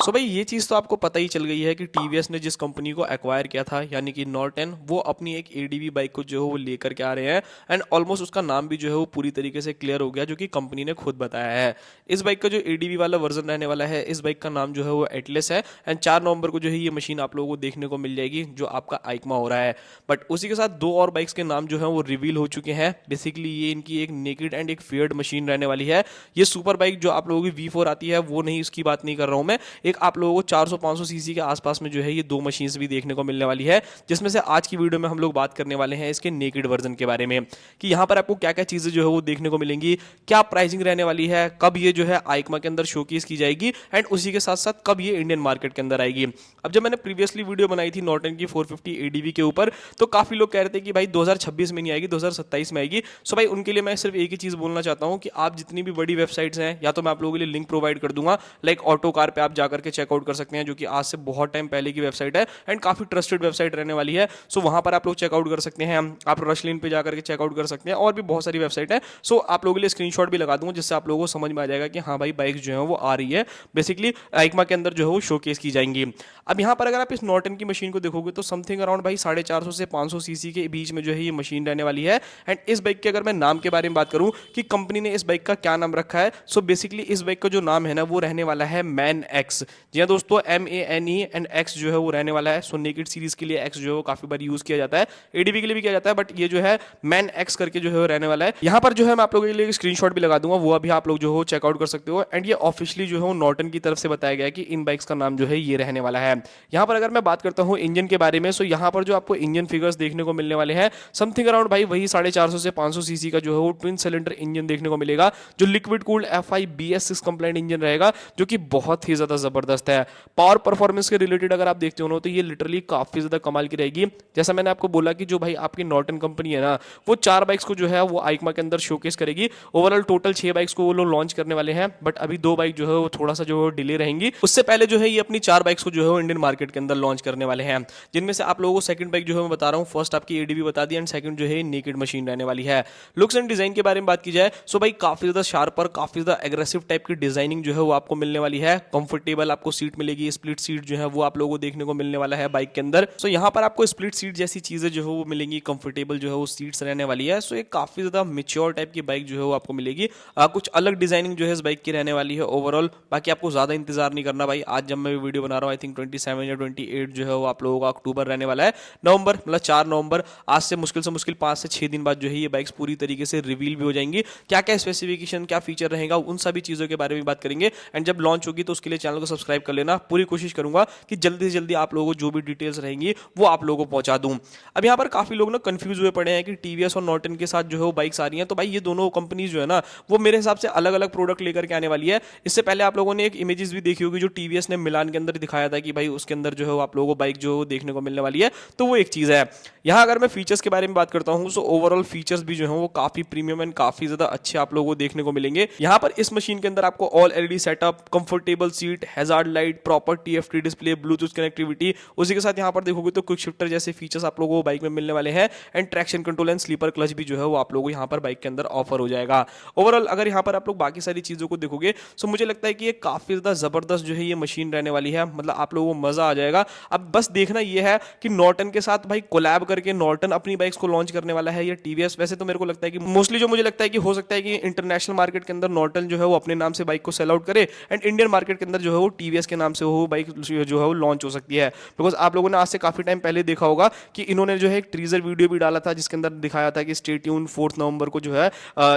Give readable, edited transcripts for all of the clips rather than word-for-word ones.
सो भाई ये चीज़ तो आपको पता ही चल गई है कि टीवीएस ने जिस कंपनी को एक्वायर किया था यानी कि नॉर्टन, वो अपनी एक एडीवी बाइक को जो है वो लेकर के आ रहे हैं। एंड ऑलमोस्ट उसका नाम भी जो है वो पूरी तरीके से क्लियर हो गया, जो कि कंपनी ने खुद बताया है। इस बाइक का जो एडीवी वाला वर्जन रहने वाला है, इस बाइक का नाम जो है वो एटलस है। एंड 4 नवंबर को जो है ये मशीन आप लोगों को देखने को मिल जाएगी, जो आपका आइकमा हो रहा है। बट उसी के साथ दो और बाइक्स के नाम जो है वो रिवील हो चुके हैं। बेसिकली ये इनकी एक नेकेड एंड एक फेयर्ड मशीन रहने वाली है। ये सुपर बाइक जो आप लोगों की V4 आती है वो नहीं, इसकी बात नहीं कर रहा हूं मैं। एक आप लोगों को 400-500 सीसी के आसपास में जो है ये दो मशीन्स भी देखने को मिलने वाली है, जिसमें से आज की वीडियो में हम लोग बात करने वाले हैं इसके नेकेड वर्जन के बारे में, कि यहाँ पर आपको क्या क्या चीजें जो है वो देखने को मिलेंगी, क्या प्राइसिंग रहने वाली है, कब ये जो है आइकमा के अंदर शोकेस की जाएगी, एंड उसी के साथ साथ कब ये इंडियन मार्केट के अंदर आएगी। अब जब मैंने प्रीवियसली वीडियो बनाई थी नॉर्टन की 450 एडीवी के ऊपर, तो काफी लोग कह रहे थे कि भाई 2026 में नहीं आएगी, 2027 में आएगी। सो भाई उनके लिए मैं सिर्फ एक ही चीज बोलना चाहता हूँ कि आप जितनी भी बड़ी वेबसाइट्स हैं, या तो मैं आप लोगों के लिए लिंक प्रोवाइड कर दूंगा, लाइक ऑटो कार पे आप जाकर के चेकआउट कर सकते हैं, जो कि आज से बहुत टाइम पहले की वेबसाइट है एंड काफी ट्रस्टेड वेबसाइट रहने वाली है। सो वहां पर आप लोग चेकआउट कर सकते हैं, आप रशलिन पे जाकर के चेकआउट कर सकते हैं, और भी बहुत सारी वेबसाइट है। सो आप लोगों के लिए स्क्रीनशॉट भी लगा दूंगा, जिससे आप लोगों को समझ में आ जाएगा कि हाँ भाई बाइक जो है वो आ रही है, बेसिकली आइकमा के अंदर जो है वो शोकेस की जाएंगी। अब यहाँ पर अगर आप इस नॉर्टन की मशीन को देखोगे तो समथिंग अराउंड भाई 450 से 500 सीसी के बीच में जो है ये मशीन रहने वाली है। एंड इस बाइक के अगर मैं नाम के बारे में बात करूं कि कंपनी ने इस बाइक का क्या नाम रखा है, सो बेसिकली इस बाइक का जो नाम है ना वो रहने वाला है मैन एक्स। जी हाँ दोस्तों, MANE एंड एक्स जो है वो रहने वाला है। सो नेकेड सीरीज के लिए एक्स जो है वो काफी बार यूज किया जाता है, एडीवी के लिए भी किया जाता है, बट ये जो है मैन एक्स करके जो है वो रहने वाला है। यहाँ पर जो है मैं आप लोगों के लिए स्क्रीनशॉट भी लगा दूंगा, वो अभी आप लोग जो हो चेकआउट कर सकते हो। एंड ये ऑफिशियली जो है नॉर्टन की तरफ से बताया गया है कि इन बाइक्स का नाम जो है ये रहने वाला है। यहाँ पर अगर मैं बात करता हूँ इंजन के बारे में, सो यहाँ पर जो आपको इंजन फिगर्स देखने को मिलने वाले हैं समथिंग अराउंड भाई वही 450 से 500 सीसी का जो है वो ट्विन सिलेंडर इंजन देखने को मिलेगा, जो liquid cooled FI BS6 complaint engine रहेगा, जो कि बहुत ही ज्यादा जबरदस्त है। पावर परफॉर्मेंस के रिलेटेड अगर आप देखते हो तो ये लिटरली काफी ज्यादा कमाल की रहेगी। जैसा मैंने आपको बोला कि जो भाई आपकी नॉर्टन कंपनी है ना, वो 4 बाइक्स को जो है वो आइकमा के अंदर शोकेस करेगी। ओवरऑल टोटल 6 बाइक्स को वो लोग लॉन्च करने वाले हैं, बट अभी 2 बाइक जो है वो थोड़ा सा जो है डिले रहेंगी। उससे पहले जो है ये अपनी 4 बाइक्स को जो है वो इंडियन मार्केट के अंदर लॉन्च करने वाले हैं, जिनमें से आप लोगों को सेकंड बाइक जो है मैं बता रहा हूँ, फर्स्ट आपकी एडीवी बता दी एंड सेकंड जो है नेकेड मशीन रहने वाली है। लुक्स एंड डिजाइन के बारे में बात की जाए, सो भाई काफी ज्यादा शार्पर, काफी ज्यादा एग्रेसिव टाइप की डिजाइनिंग जो है वो आपको मिलने वाली है। कंफर्टेबल आपको सीट मिलेगी, स्प्लिट सीट जो है वो आप लोगों को देखने को मिलने वाला है बाइक के अंदर। सो यहाँ पर आपको स्प्लिट सीट जैसी चीजें जो है वो मिलेंगी, कंफर्टेबल जो है वो सीट्स रहने वाली है। सो एक काफी ज्यादा मेच्योर टाइप की बाइक जो है वो आपको मिलेगी। कुछ अलग डिजाइनिंग जो है इस बाइक की रहने वाली है ओवरऑल। बाकी आपको ज्यादा इंतजार नहीं करना भाई, आज जब मैं वीडियो बना रहा हूँ आई थिंक 27 या 28 जो है वो आप लोगों का अक्टूबर रहने वाला है, नवंबर मतलब 4 नवंबर, आज से मुश्किल 5 से 6 दिन बाद जो है ये बाइक्स पूरी तरीके से रिवील भी हो जाएंगी। क्या क्या स्पेसिफिकेशन, क्या फीचर रहेगा, उन सभी चीजों के बारे में बात करेंगे। एंड जब लॉन्च होगी तो उसके लिए चैनल को सब्सक्राइब कर लेना। पूरी कोशिश करूंगा कि जल्दी से जल्दी आप लोगों को जो भी डिटेल्स रहेंगी वो आप लोगों को पहुंचा दूं। अब यहाँ पर काफी लोग ना कंफ्यूज हुए पड़े हैं कि टीवीएस और नॉर्टन के साथ जो है वो बाइक्स आ रही हैं, तो भाई ये दोनों कंपनीज जो है ना वो मेरे हिसाब से अलग अलग प्रोडक्ट लेकर के आने वाली है। इससे पहले आप लोगों ने एक इमेजेस भी देखी होगी जो टीवीएस ने मिलान के अंदर दिखाया था कि भाई उसके अंदर जो है आप लोगों को बाइक जो देखने को मिलने वाली है, तो वो एक चीज है। यहाँ अगर मैं फीचर्स के बारे में बात करता हूँ, सो ओवरऑल फीचर्स भी जो है वो काफी प्रीमियम एंड काफी ज्यादा अच्छे आप लोगों को देखने को मिलेंगे। यहाँ पर इस मशीन के अंदर आपको all LED setup, comfortable seat, hazard light, proper TFT display, Bluetooth connectivity, उसी के साथ यहाँ पर देखोगे तो क्विक शिफ्टर जैसे फीचर्स आप लोगों को बाइक में मिलने वाले हैं। And traction control and slipper clutch भी जो है वो आप लोगों को यहाँ पर बाइक के अंदर ऑफर हो जाएगा। ओवरऑल अगर यहाँ पर आप लोग बाकी सारी चीजों को देखोगे, सो मुझे लगता है कि ये काफी ज्यादा जबरदस्त जो है ये मशीन रहने वाली है, मतलब आप लोगों को मजा आ जाएगा। अब बस देखना ये है कि नॉर्टन के साथ भाई कोलैब करके नॉर्टन अपनी बाइक्स को लॉन्च करने वाला है या टीवीएस। वैसे तो मेरे को लगता है कि मोस्टली जो मुझे लगता है कि हो सकता है कि इंटरनेशनल मार्केट के अंदर नॉर्टन जो है वो अपने नाम से बाइक को सेल आउट करे, एंड इंडियन मार्केट के अंदर जो है वो टीवीएस के नाम से वो बाइक जो है वो लॉन्च हो सकती है। बिकॉज आप लोगों ने आज से काफी टाइम पहले देखा होगा कि इन्होंने जो है एक टीजर वीडियो भी डाला था, जिसके अंदर दिखाया था कि स्टे ट्यून 4 नवंबर को जो है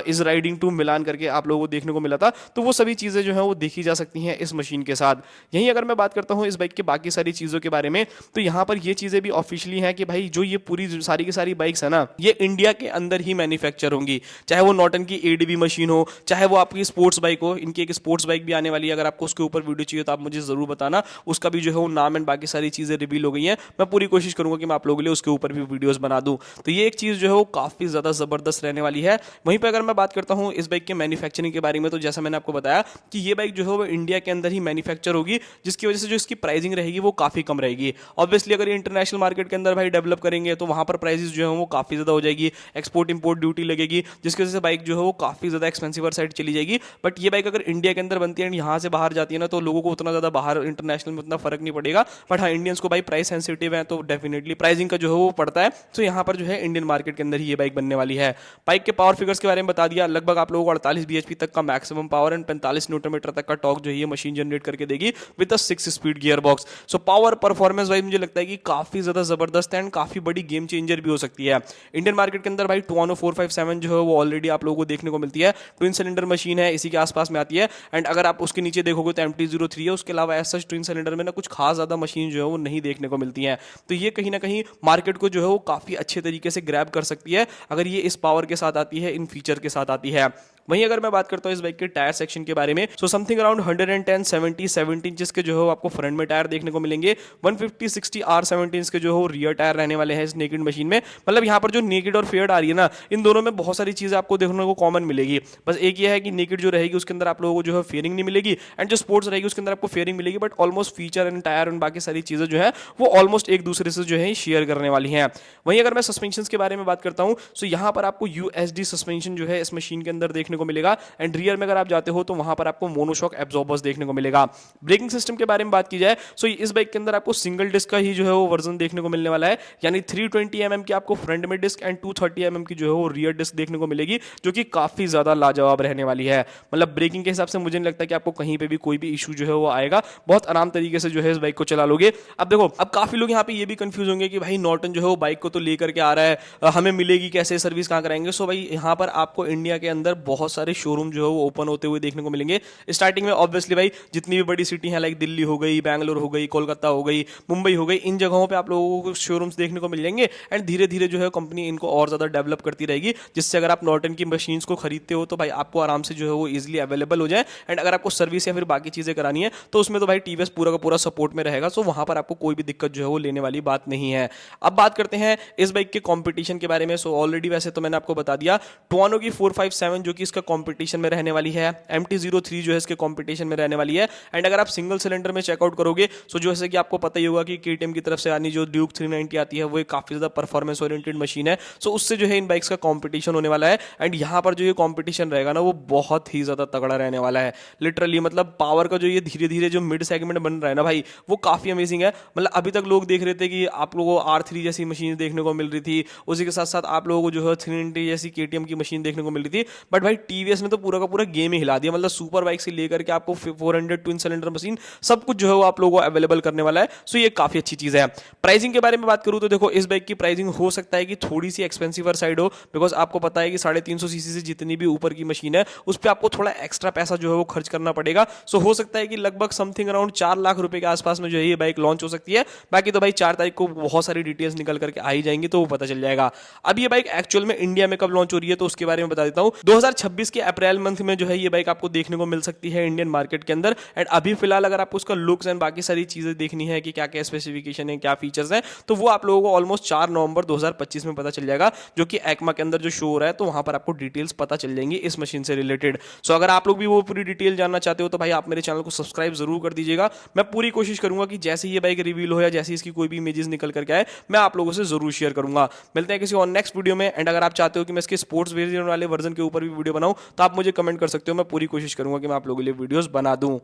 इज राइडिंग टू मिलान करके आप लोगों को देखने को मिला था। तो वो सभी चीजें जो है वो देखी जा सकती हैं इस मशीन के साथ। यहीं अगर मैं बात करता हूं इस बाइक के बाकी सारी चीजों के बारे में, तो यहाँ पर ये चीजें भी ऑफिशियली हैं कि भाई जो ये पूरी सारी की सारी बाइक्स है ना, ये इंडिया के अंदर ही मैन्युफैक्चर होंगी। चाहे वो नॉर्टन की एडीवी मशीन हो, चाहे वो आपकी स्पोर्ट्स बाइक हो। इनकी एक स्पोर्ट्स बाइक भी आने वाली है, अगर आपको उसके ऊपर वीडियो चाहिए तो आप मुझे जरूर बताना। उसका भी जो है वो नाम एंड बाकी सारी चीजें रिवील हो गई हैं। मैं पूरी कोशिश करूंगा कि मैं आप लोगों के लिए उसके ऊपर भी वीडियोस बना दूं। तो ये एक चीज जो है वो काफी ज्यादा जबरदस्त रहने वाली है। वहीं पर अगर मैं बात करता हूं इस बाइक के मैन्युफैक्चरिंग के बारे में, तो जैसा मैंने आपको बताया कि ये बाइक जो है वो इंडिया के अंदर ही मैन्युफैक्चर होगी, जिसकी वजह से जो इसकी प्राइसिंग रहेगी वो काफी कम रहेगी। ऑब्वियसली अगर ये इंटरनेशनल मार्केट के अंदर भाई डेवलप करेंगे तो वहां पर प्राइसेस जो है वो काफी ज्यादा हो जाएगी, एक्सपोर्ट इंपोर्ट ड्यूटी लगेगी, जिसकी वजह से बाइक जो है वो काफी ज्यादा एक्सपेंसिव साइड चली जाएगी। बट ये बाइक अगर इंडिया के अंदर बनती है एंड यहाँ से बाहर जाती है ना, तो लोगों को उतना ज़्यादा बाहर इंटरनेशनल में उतना फर्क नहीं पड़ेगा, बट हाँ इंडियंस को भाई प्राइस सेंसिटिव है तो डेफिनेटली प्राइसिंग का जो है वो पड़ता है। तो यहाँ पर जो है इंडियन मार्केट के अंदर ही ये बाइक बनने वाली है। बाइक के पावर फिगर्स के बारे में बता दिया, लगभग आप लोगों को 48 bhp तक का maximum power and 45 newton metre तक का टॉर्क जो है ये मशीन जनरेट करके देगी with a 6 speed gear box. So power performance भाई मुझे लगता है कि काफी ज्यादा जबरदस्त है एंड काफी बड़ी गेम चेंजर भी हो सकती है। इंडियन मार्केट के अंदर भाई टुआनो 457 जो है वो ऑलरेडी आप लोगों को देखने को मिलती है, ट्विन सिलेंडर मशीन है, इसी के आसपास में आती है। एंड अगर आप उसके नीचे देखोगे तो MT-03 है, उसके अलावा ऐसा ट्विन सिलेंडर में ना कुछ खास ज्यादा मशीन जो है वो नहीं देखने को मिलती है। तो ये कहीं ना कहीं मार्केट को जो है वो काफी अच्छे तरीके से ग्रैब कर सकती है अगर ये इस पावर के साथ आती है, इन फीचर के साथ आती है। वहीं अगर मैं बात करता हूँ इस बाइक के टायर सेक्शन के बारे में, सो समथिंग अराउंड 110 70 17 इंचेस के जो है आपको फ्रंट में टायर देखने को मिलेंगे, 150 60 R17 इंच के जो है रियर टायर रहने वाले हैं इस नेकेड मशीन में। मतलब यहाँ पर जो नेकेड और फेयर्ड आ रही है ना, इन दोनों में बहुत सारी चीजें आपको देखने को कॉमन मिलेगी। बस एक ये है कि नेकेड जो रहेगी उसके अंदर आप लोगों को जो है फेयरिंग नहीं मिलेगी, एंड जो स्पोर्ट्स रहेगी उसके अंदर आपको फेयरिंग मिलेगी, but almost feature and tyre and बाकी सारी चीजें जो है वो ऑलमोस्ट एक दूसरे से जो है शेयर करने वाली हैं। वहीं अगर मैं सस्पेंशन के बारे में बात करता हूँ, सो यहाँ पर आपको USD सस्पेंशन जो है इस मशीन के अंदर देखने को मिलेगा, एंड रियर में अगर आप जाते हो तो वहां पर आपको मोनोशॉक एब्जॉर्बर्स देखने को मिलेगा। ब्रेकिंग सिस्टम के बारे में बात की जाए सो इस बाइक के अंदर आपको सिंगल डिस्क का ही जो है वो वर्जन देखने को मिलने वाला है, यानी 320 mm की आपको फ्रंट में डिस्क एंड 230 mm की जो है वो रियर डिस्क देखने को मिलेगी, जो कि काफी ज्यादा लाजवाब रहने वाली है। मतलब ब्रेकिंग के हिसाब से मुझे नहीं लगता कि आपको कहीं पे भी कोई भी इशू जो है वो आएगा, बहुत आराम तरीके से जो है इस बाइक को चला लोगे। अब देखो, अब काफी लोग यहाँ पे ये भी कंफ्यूज होंगे कि भाई नॉर्टन जो है वो बाइक को तो लेकर के आ रहा है, हमें मिलेगी कैसे, सर्विस कहाँ कराएंगे। सो भाई यहाँ पर आपको इंडिया के अंदर बहुत सारे शोरूम जो है वो ओपन होते हुए देखने को मिलेंगे। स्टार्टिंग में ऑब्वियसली भाई जितनी भी बड़ी सिटी है लाइक दिल्ली हो गई, बैंगलोर हो गई, कोलकाता हो गई, मुंबई हो गई, इन जगहों पे आप लोगों को शोरूम्स देखने को मिल जाएंगे, एंड धीरे धीरे जो है कंपनी इनको और ज्यादा डेवलप करती रहेगी, जिससे अगर आप नॉर्टन की मशीन्स को खरीदते हो तो भाई आपको आराम से जो है वो इजिली अवेलेबल हो जाए। एंड अगर आपको सर्विस या फिर बाकी चीजें करानी है तो उसमें तो भाई टीवीएस पूरा का पूरा सपोर्ट में रहेगा, सो वहां पर आपको कोई भी दिक्कत जो है वो लेने वाली बात नहीं है। अब बात करते हैं इस बाइक के कॉम्पिटिशन के बारे में। सो ऑलरेडी वैसे तो मैंने आपको बता दिया टुआनो की 457 जो कि इसका कॉम्पिटिशन में रहने वाली है, MT-03 जो है इसके कंपटीशन में रहने वाली है। एंड अगर आप सिंगल सिलेंडर में चेकआउट करोगे सो जैसे कि आपको पता ही होगा कि KTM की तरफ से आनी जो ड्यूक 390 आती है वो एक काफी ज्यादा परफॉर्मेंस ओरिएंटेड मशीन है, सो उससे जो है इन बाइक्स का कंपटीशन होने वाला है। एंड यहाँ पर जो ये कंपटीशन रहेगा ना वो बहुत ही ज्यादा तगड़ा रहने वाला है लिटरली। मतलब पावर का जो ये धीरे धीरे जो मिड सेगमेंट बन रहा है ना भाई, वो काफी अमेजिंग है। मतलब अभी तक लोग देख रहे थे कि आप लोगों को R3 जैसी मशीन देखने को मिल रही थी, उसी के साथ साथ आप लोगों को जो है 390 जैसी KTM की मशीन देखने को मिल रही थी, बट भाई TVS ने तो पूरा का पूरा गेम ही हिला दिया। मतलब सुपर बाइक से लेकर के आपको 400 ट्विन सिलेंडर मशीन सब कुछ जो है वो आप लोगों को अवेलेबल करने वाला है, सो ये काफी अच्छी चीज है। प्राइसिंग के बारे में बात करूं तो देखो इस बाइक की प्राइसिंग हो सकता है कि थोड़ी सी एक्सपेंसिव साइड हो, बिकॉज आपको पता है कि 350 सीसी से जितनी भी ऊपर की मशीन है उस पर आपको थोड़ा एक्स्ट्रा पैसा जो है वो खर्च करना पड़ेगा। सो हो सकता है कि लगभग समथिंग अराउंड 4 लाख रुपए के आसपास में जो है ये बाइक लॉन्च हो सकती है। बाकी तो भाई 4 तारीख को बहुत सारी डिटेल्स निकल करके आ ही जाएंगी तो वो पता चल जाएगा। अब ये बाइक एक्चुअल में इंडिया में कब लॉन्च हो रही है तो उसके बारे में बता देता हूं। 2026 के अप्रैल मंथ में जो है ये बाइक आपको देखने को मिल सकती है इंडियन मार्केट के अंदर। एंड अभी फिलहाल अगर आपको उसका लुक्स एंड बाकी सारी चीजें देखनी है कि क्या क्या स्पेसिफिकेशन है, क्या फीचर्स हैं, तो वो आप लोगों को ऑलमोस्ट 4 नवंबर 2025 में पता चल जाएगा, जो कि एक्मा के अंदर जो शो हो रहा है, तो वहां पर आपको डिटेल्स पता चल जाएंगी इस मशीन से रिलेटेड। सो अगर आप लोग भी वो पूरी डिटेल जानना चाहते हो तो भाई आप मेरे चैनल को सब्सक्राइब जरूर कर दीजिएगा। मैं पूरी कोशिश करूंगा कि जैसे ये बाइक रिवील हो या जैसे इसकी कोई भी इमेजेस निकल करके आए मैं आप लोगों से जरूर शेयर करूंगा। मिलते हैं किसी और नेक्स्ट वीडियो में। एंड अगर आप चाहते हो कि मैं इसके स्पोर्ट्स वेरिएंट वाले वर्जन के ऊपर भी वीडियो बनाऊं तो आप मुझे कमेंट कर सकते हो, मैं पूरी कोशिश करूंगा कि मैं आप लोगों के लिए वीडियोस बना दूं।